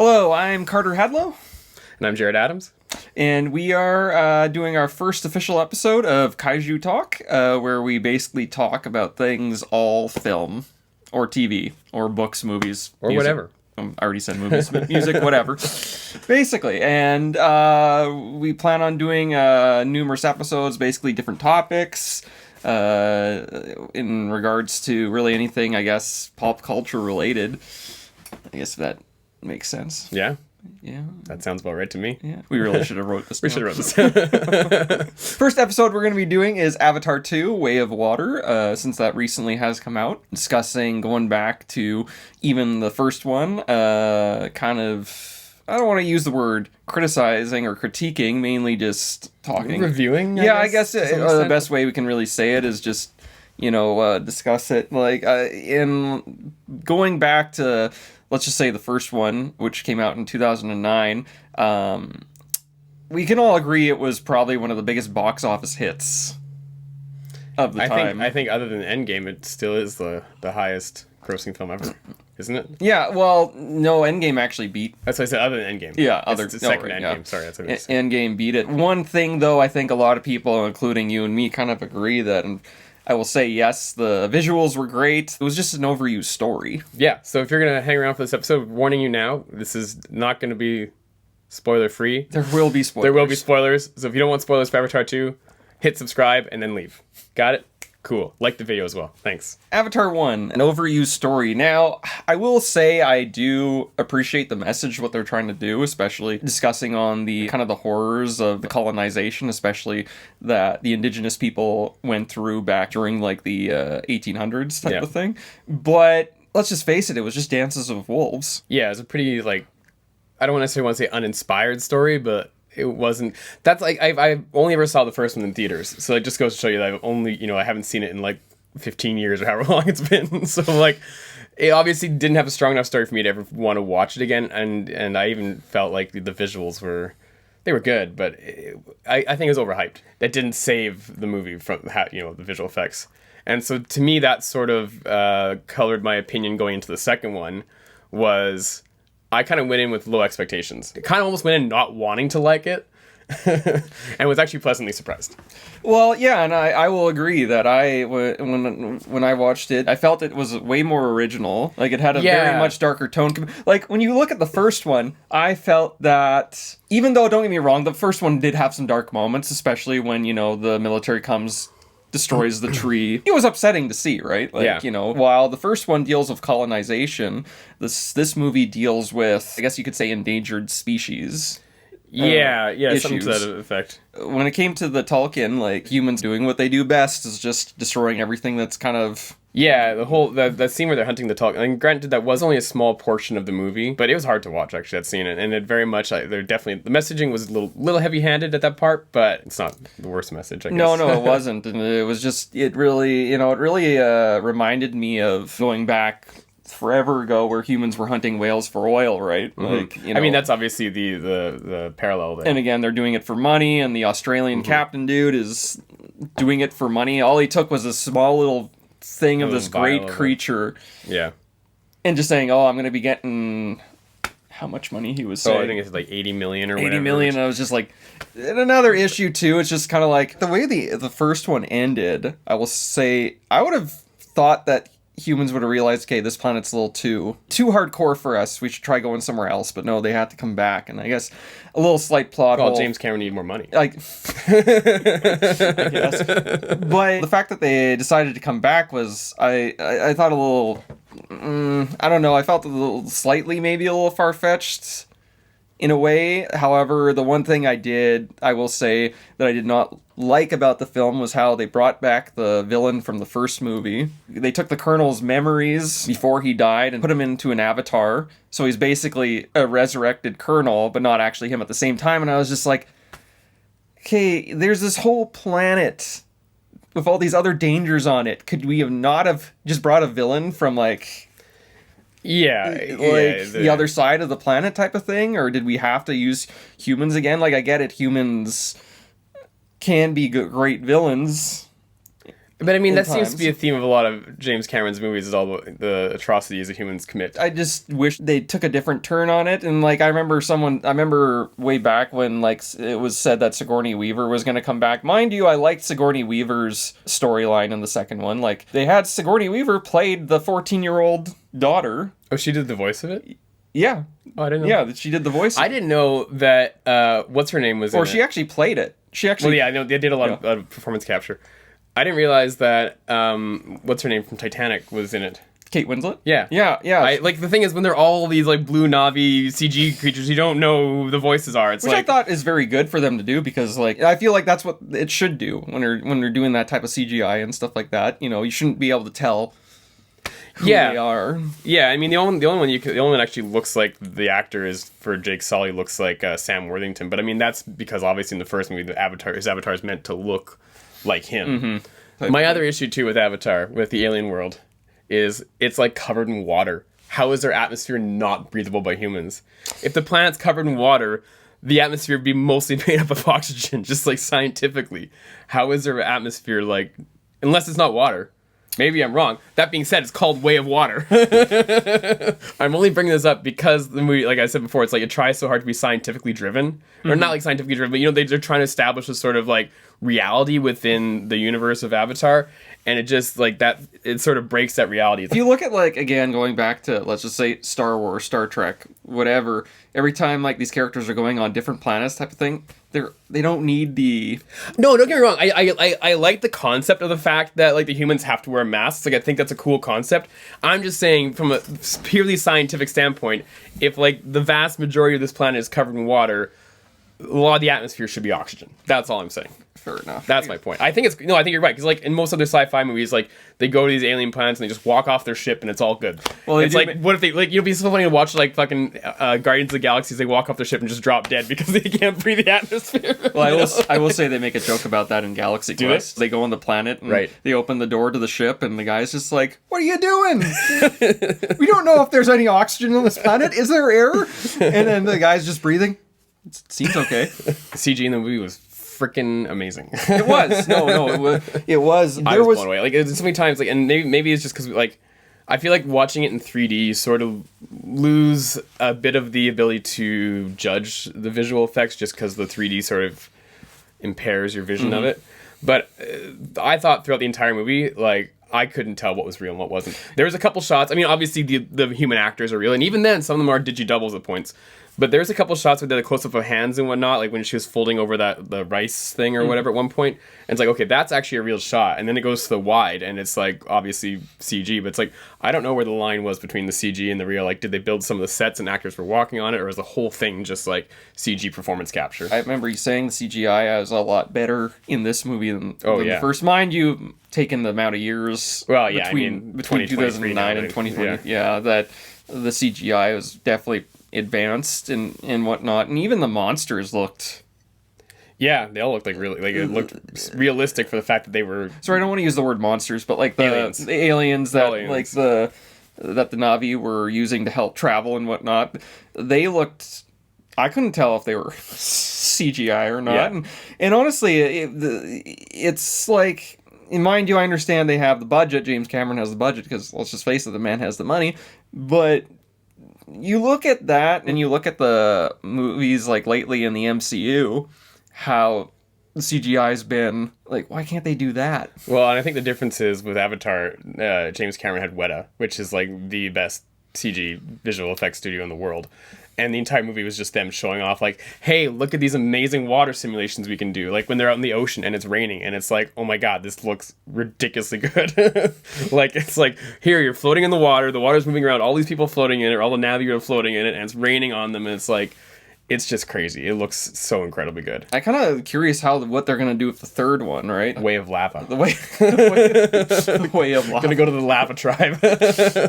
Hello, I'm Carter Hadlow. And I'm Jared Adams. And we are doing our first official episode of Kaiju Talk, where we basically talk about things all film, or TV, or books, movies. Or music. whatever. I already said movies, music, whatever. Basically. And we plan on doing numerous episodes, basically different topics, in regards to really anything, I guess, pop culture related. I guess that makes sense. Yeah. Yeah. That sounds about right to me. Yeah. We really should have wrote this down. We should have wrote this. First episode we're going to be doing is Avatar 2, Way of Water, since that recently has come out. Discussing going back to even the first one, kind of, I don't want to use the word criticizing or critiquing, mainly just talking. Reviewing, I guess the best way we can really say it is just, discuss it. Like, in going back to, let's just say the first one, which came out in 2009, we can all agree it was probably one of the biggest box office hits of the time. I think other than Endgame, it still is the highest grossing film ever, isn't it? Yeah, well, no, Endgame actually beat... That's what I said, other than Endgame. Yeah, second Endgame, yeah. Sorry, that's what it is. Endgame beat it. One thing, though, I think a lot of people, including you and me, kind of agree that... And I will say, yes, the visuals were great. It was just an overused story. Yeah, so if you're going to hang around for this episode, warning you now, this is not going to be spoiler-free. There will be spoilers. There will be spoilers. So if you don't want spoilers for Avatar 2, hit subscribe and then leave. Got it? Cool. Like the video as well. Thanks. Avatar 1, an overused story. Now, I will say I do appreciate the message, what they're trying to do, especially discussing on the kind of the horrors of the colonization, especially that the indigenous people went through back during like the 1800s type of thing. But let's just face it, it was just Dances of Wolves. Yeah, it's a pretty, like, I don't necessarily want to say uninspired story, but it wasn't. That's like I only ever saw the first one in theaters, so it just goes to show you that I've only I haven't seen it in like 15 years or however long it's been. So like, it obviously didn't have a strong enough story for me to ever want to watch it again. And I even felt like the visuals were good, but I think it was overhyped. That didn't save the movie from the visual effects. And so to me, that sort of colored my opinion going into the second one. Was I kind of went in with low expectations. I kind of almost went in not wanting to like it, and was actually pleasantly surprised. Well, yeah, and I will agree that when I watched it, I felt it was way more original. Like, it had a very much darker tone. Like, when you look at the first one, I felt that, even though, don't get me wrong, the first one did have some dark moments, especially when, the military destroys the tree. It was upsetting to see, right? Like, while the first one deals with colonization, this movie deals with, I guess you could say, endangered species. Something to that effect. When it came to the Tolkien, like, humans doing what they do best is just destroying everything that's kind of... Yeah, the whole that scene where they're hunting the Tolkien. And granted, that was only a small portion of the movie, but it was hard to watch, actually, that scene. And it very much, they're definitely... The messaging was a little heavy-handed at that part, but it's not the worst message, I guess. No, it wasn't. And it was just... It really reminded me of going back forever ago where humans were hunting whales for oil, right? Mm-hmm. Like, I mean, that's obviously the parallel there. And again, they're doing it for money, and the Australian captain dude is doing it for money. All he took was a small little thing of this great creature. Yeah. And just saying, I'm going to be getting... How much money he was saying? I think it's like 80 million or whatever. 80 million, and I was just like... And another issue, too, it's just kind of like... The way the first one ended, I will say... I would have thought that humans would have realized, okay, this planet's a little too hardcore for us. We should try going somewhere else. But no, they had to come back. And I guess a little slight plot hole. James Cameron needed more money. Like, I guess. But the fact that they decided to come back was, I thought a little, I don't know, I felt maybe a little far-fetched in a way. However, the one thing I will say that I did not like about the film was how they brought back the villain from the first movie. They took the Colonel's memories before he died and put him into an avatar. So he's basically a resurrected Colonel, but not actually him at the same time. And I was just like, okay, there's this whole planet with all these other dangers on it. Could we not have just brought a villain from like... the other side of the planet type of thing? Or did we have to use humans again? Like, I get it, humans can be great villains. But I mean, that seems to times. be a theme of a lot of James Cameron's movies, is all the atrocities that humans commit. I just wish they took a different turn on it. And like, I remember way back when like it was said that Sigourney Weaver was going to come back. Mind you, I liked Sigourney Weaver's storyline in the second one. Like, they had Sigourney Weaver played the 14-year-old daughter. Oh, she did the voice of it? Yeah. Oh, I didn't know. Yeah, she did the voice. I didn't know that, what's her name was in Or it. she actually played it. She actually... Well, yeah, I know they did a lot of performance capture. I didn't realize that, what's her name from Titanic was in it. Kate Winslet? Yeah. Yeah. Like, the thing is, when they're all these, like, blue Na'vi CG creatures, you don't know who the voices are. It's Which like... I thought is very good for them to do, because, like, I feel like that's what it should do when they're doing that type of CGI and stuff like that. You know, you shouldn't be able to tell who they are. Yeah, I mean, the only one that actually looks like the actor is for Jake Sully looks like Sam Worthington. But I mean, that's because obviously in the first movie, his avatar is meant to look like him. Mm-hmm. My other issue too with Avatar, with the alien world, is it's like covered in water. How is their atmosphere not breathable by humans? If the planet's covered in water, the atmosphere would be mostly made up of oxygen, just like scientifically. How is their atmosphere like, unless it's not water? Maybe I'm wrong. That being said, it's called Way of Water. I'm only bringing this up because the movie, like I said before, it's like it tries so hard to be scientifically driven. Or not like scientifically driven, but you know, they're trying to establish a sort of like reality within the universe of Avatar. And it just, like, that, it sort of breaks that reality. If you look at, like, again, going back to, let's just say, Star Wars, Star Trek, whatever, every time, like, these characters are going on different planets type of thing, they don't need the... No, don't get me wrong. I like the concept of the fact that, like, the humans have to wear masks. Like, I think that's a cool concept. I'm just saying, from a purely scientific standpoint, if, like, the vast majority of this planet is covered in water, a lot of the atmosphere should be oxygen. That's all I'm saying. Fair enough. That's my point. I think you're right, because like in most other sci-fi movies, like they go to these alien planets and they just walk off their ship and it's all good. Well, it's like, what if they like? You'll be so funny to watch like fucking Guardians of the Galaxy. They walk off their ship and just drop dead because they can't breathe the atmosphere. Well, I will say they make a joke about that in Galaxy Quest. They go on the planet and they open the door to the ship and the guy's just like, "What are you doing? We don't know if there's any oxygen on this planet. Is there air?" And then the guy's just breathing. It seems okay. The CG in the movie was freaking amazing. It was. It was. I was blown away. Like, there's so many times, like, and maybe it's just because, like, I feel like watching it in 3D, you sort of lose a bit of the ability to judge the visual effects just because the 3D sort of impairs your vision of it. But I thought throughout the entire movie, like, I couldn't tell what was real and what wasn't. There was a couple shots. I mean, obviously the human actors are real, and even then, some of them are digi-doubles at points. But there's a couple shots where they had a close-up of hands and whatnot, like when she was folding over the rice thing or whatever at one point. And it's like, okay, that's actually a real shot. And then it goes to the wide, and it's like, obviously CG. But it's like, I don't know where the line was between the CG and the real. Like, did they build some of the sets and actors were walking on it, or was the whole thing just like CG performance capture? I remember you saying the CGI was a lot better in this movie than the first. Mind you, taking the amount of years between 2009 and 2020. Yeah, that the CGI was definitely advanced and whatnot, and even the monsters looked... Yeah, they all looked like really... Like, it looked realistic for the fact that they were... Sorry, I don't want to use the word monsters, but like the aliens that like that the Na'vi were using to help travel and whatnot, they looked... I couldn't tell if they were CGI or not. Yeah. And honestly, it's like... And mind you, I understand they have the budget. James Cameron has the budget because, let's just face it, the man has the money. But you look at that and you look at the movies like lately in the MCU, how the CGI has been like, why can't they do that? Well, and I think the difference is with Avatar, James Cameron had Weta, which is like the best CG visual effects studio in the world. And the entire movie was just them showing off, like, hey, look at these amazing water simulations we can do. Like, when they're out in the ocean and it's raining, and it's like, oh my god, this looks ridiculously good. Like, it's like, here, you're floating in the water's moving around, all these people floating in it, or all the Na'vi are floating in it, and it's raining on them, and it's like, it's just crazy. It looks so incredibly good. I kind of curious what they're going to do with the third one, right? Way of Lava. The way of Lava. Gonna go to the Lava tribe.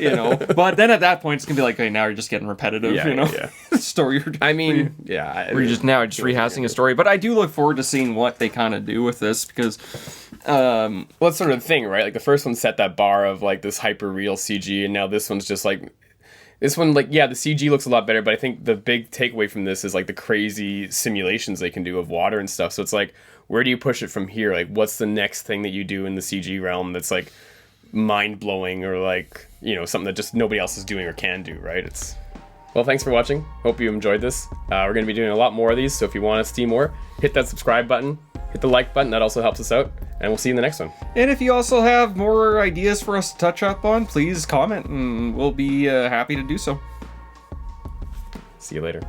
You know? But then at that point, it's going to be like, okay, now you're just getting repetitive, you know? Yeah. Story. We're just rehashing a story. But I do look forward to seeing what they kind of do with this, because... well, that's sort of the thing, right? Like, the first one set that bar of, like, this hyper-real CG, and now this one's just, like... This one, like, yeah, the CG looks a lot better, but I think the big takeaway from this is, like, the crazy simulations they can do of water and stuff. So it's like, where do you push it from here? Like, what's the next thing that you do in the CG realm that's like mind-blowing, or like, you know, something that just nobody else is doing or can do, right? Well, thanks for watching. Hope you enjoyed this. We're going to be doing a lot more of these, so if you want to see more, hit that subscribe button, hit the like button, that also helps us out, and we'll see you in the next one. And if you also have more ideas for us to touch up on, please comment, and we'll be happy to do so. See you later.